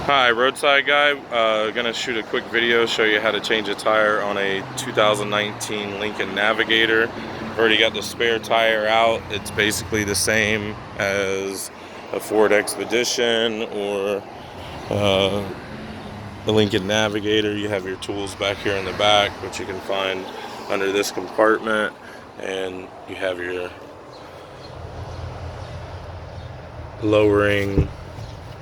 Hi, Roadside guy. Gonna shoot a quick video, show you how to change a tire on a 2019 Lincoln Navigator. I've already got the spare tire out. It's basically the same as a Ford Expedition or the Lincoln Navigator. You have your tools back here in the back, which you can find under this compartment, and you have your lowering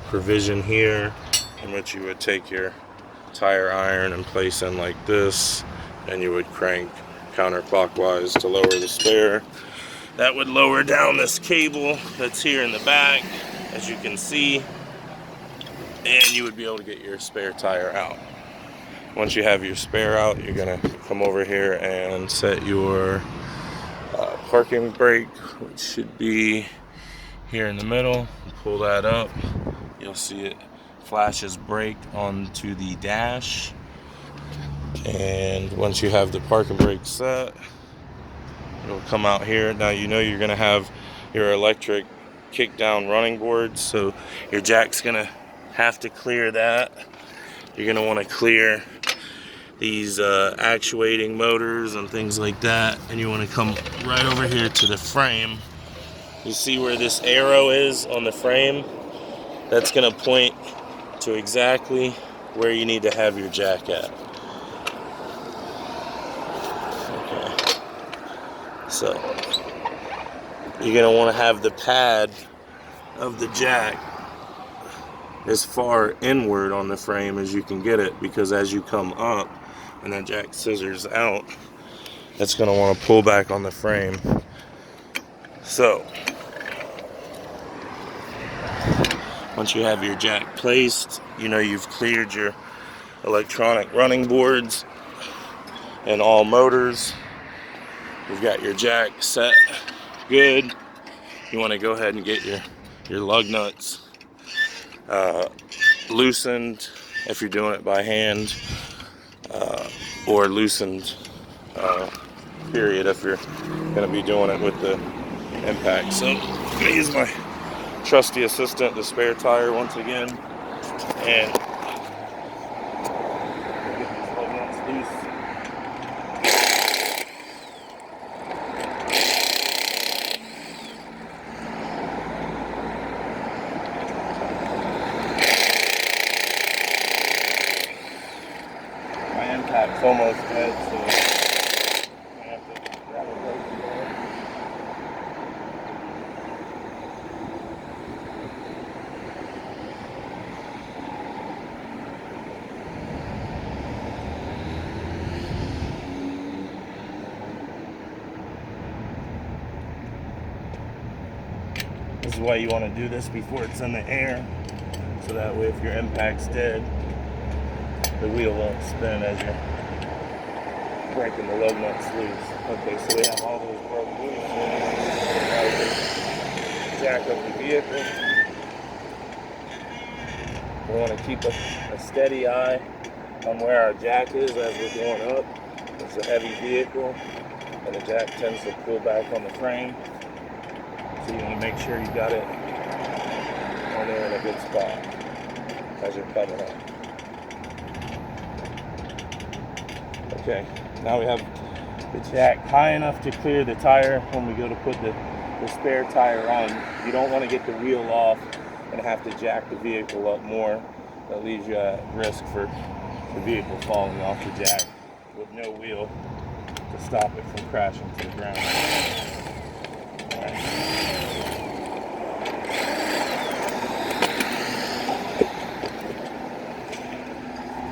provision here, in which you would take your tire iron and place in like this, and you would crank counterclockwise to lower the spare. That would lower down this cable that's here in the back, as you can see, and you would be able to get your spare tire out. Once you have your spare out, you're gonna come over here and set your parking brake, which should be here in the middle. Pull that up, you'll see it flashes brake onto the dash. And once you have the parking brake set, it'll come out here. Now you know you're gonna have your electric kick down running boards, so your jack's gonna have to clear that. You're gonna want to clear these actuating motors and things like that, and you want to come right over here to the frame. You see where this arrow is on the frame? That's gonna point to exactly where you need to have your jack at. Okay. So you're gonna want to have the pad of the jack as far inward on the frame as you can get it, because as you come up and that jack scissors out, that's gonna want to pull back on the frame. So once you have your jack placed, you know you've cleared your electronic running boards and all motors. You've got your jack set good. You want to go ahead and get your lug nuts loosened if you're doing it by hand, or loosened period if you're going to be doing it with the impact. So I'm going to use my trusty assistant, the spare tire, once again, and get these lug nuts loose. My impact's almost dead, so I have to grab a break there. This is why you want to do this before it's in the air, so that way if your impact's dead, the wheel won't spin as you're breaking the lug nuts loose. Okay, so we have all those broke wheels. Now we can jack up the vehicle. We want to keep a steady eye on where our jack is as we're going up. It's a heavy vehicle, and the jack tends to pull back on the frame. So you want to make sure you got it on there in a good spot as you're coming up. Okay, now we have the jack high enough to clear the tire when we go to put the spare tire on. You don't want to get the wheel off and have to jack the vehicle up more. That leaves you at risk for the vehicle falling off the jack with no wheel to stop it from crashing to the ground. All right.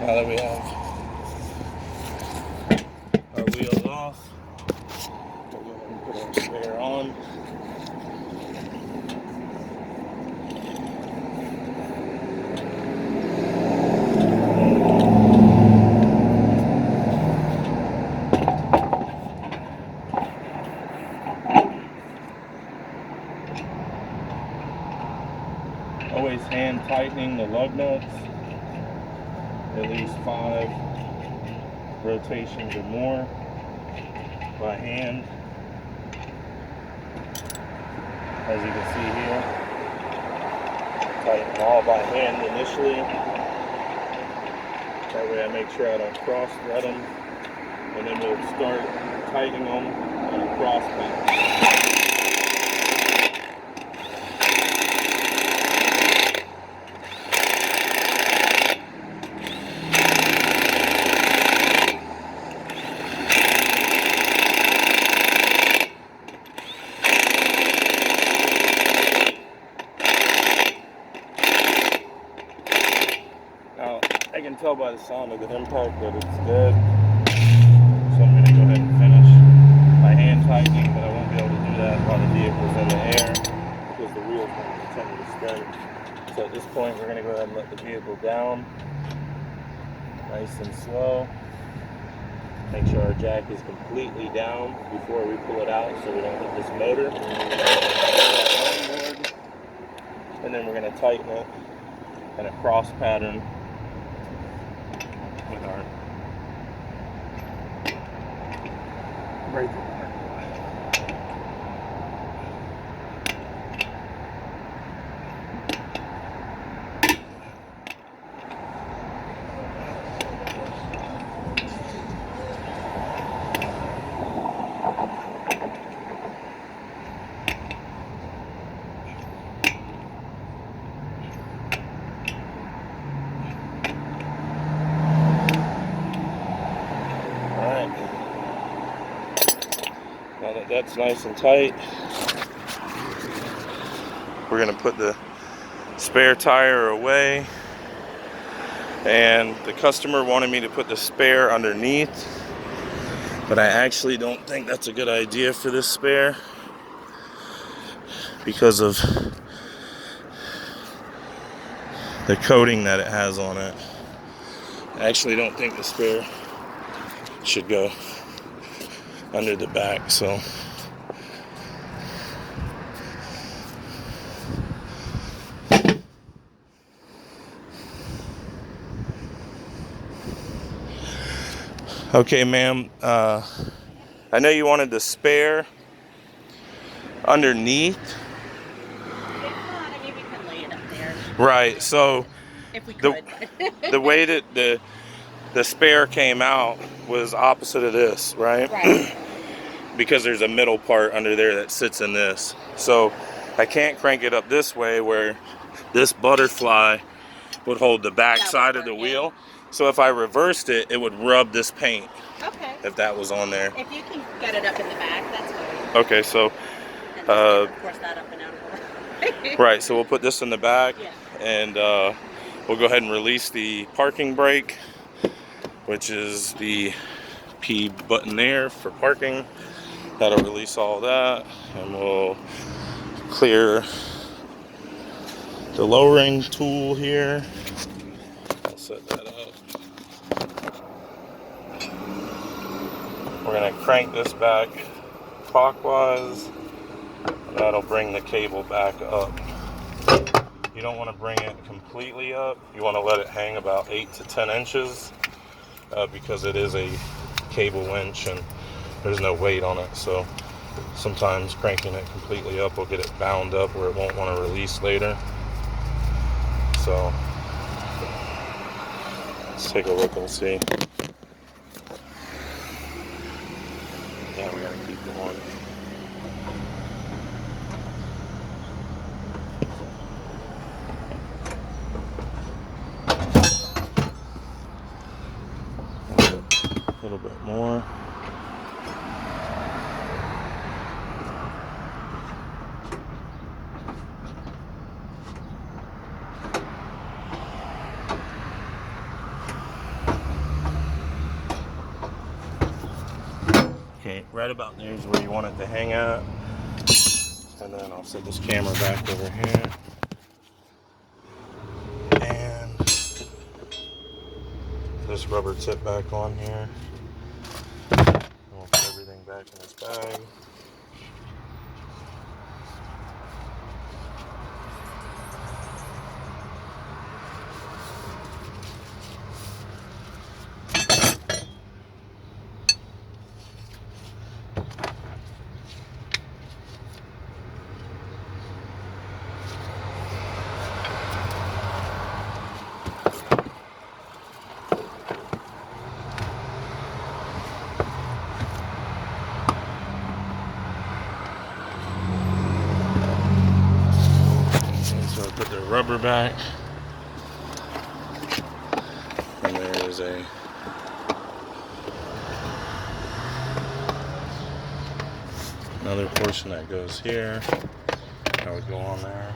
Now that we have our wheels off, we'll go ahead and put our spare on. Always hand tightening the lug nuts, at least 5 rotations or more by hand. As you can see here, tighten them all by hand initially. That way I make sure I don't cross thread them. And then we'll start tightening them on a cross pattern. Now, I can tell by the sound of the impact that it's dead. So I'm going to go ahead and finish by hand tightening, but I won't be able to do that while the vehicle's in the air because the wheel's going to continue to spin. So at this point, we're going to go ahead and let the vehicle down, nice and slow. Make sure our jack is completely down before we pull it out so we don't hit this motor. And then we're going to tighten it in a cross pattern with our breaker bar. Now that that's nice and tight, we're going to put the spare tire away. And the customer wanted me to put the spare underneath, but I actually don't think that's a good idea for this spare because of the coating that it has on it. I actually don't think the spare should go under the back, so okay, ma'am, I know you wanted the spare underneath. I mean, we can lay it up there. Right, so If we could. the way that the spare came out was opposite of this, right? Right. Because there's a middle part under there that sits in this. So I can't crank it up this way where this butterfly would hold the back side of the wheel. So if I reversed it, it would rub this paint. Okay. If that was on there. If you can get it up in the back, that's fine. Okay, so And of course that up and out of the way. right, so we'll put this in the back. Yeah. And we'll go ahead and release the parking brake, which is the P button there for parking. That'll release all that, and we'll clear the lowering tool here. I'll set that up. We're gonna crank this back clockwise. That'll bring the cable back up. You don't want to bring it completely up. You want to let it hang about 8 to 10 inches because it is a cable winch and there's no weight on it. So sometimes cranking it completely up will get it bound up where it won't want to release later. So let's take a look and see. Yeah, we gotta keep going. A little bit more. Okay, right about there is where you want it to hang at. And then I'll set this camera back over here. And this rubber tip back on here. And we'll put everything back in its bag. rubber back. And there is another portion that goes here. That would go on there.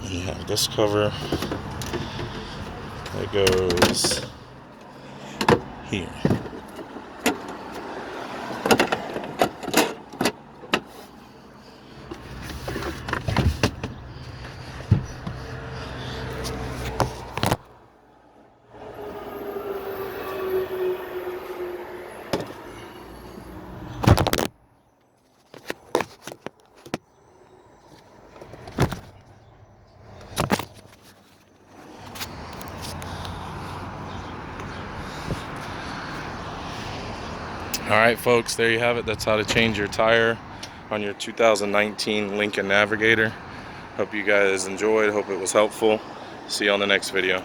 And you have this cover that goes here. Alright folks, there you have it. That's how to change your tire on your 2019 Lincoln Navigator. Hope you guys enjoyed. Hope it was helpful. See you on the next video.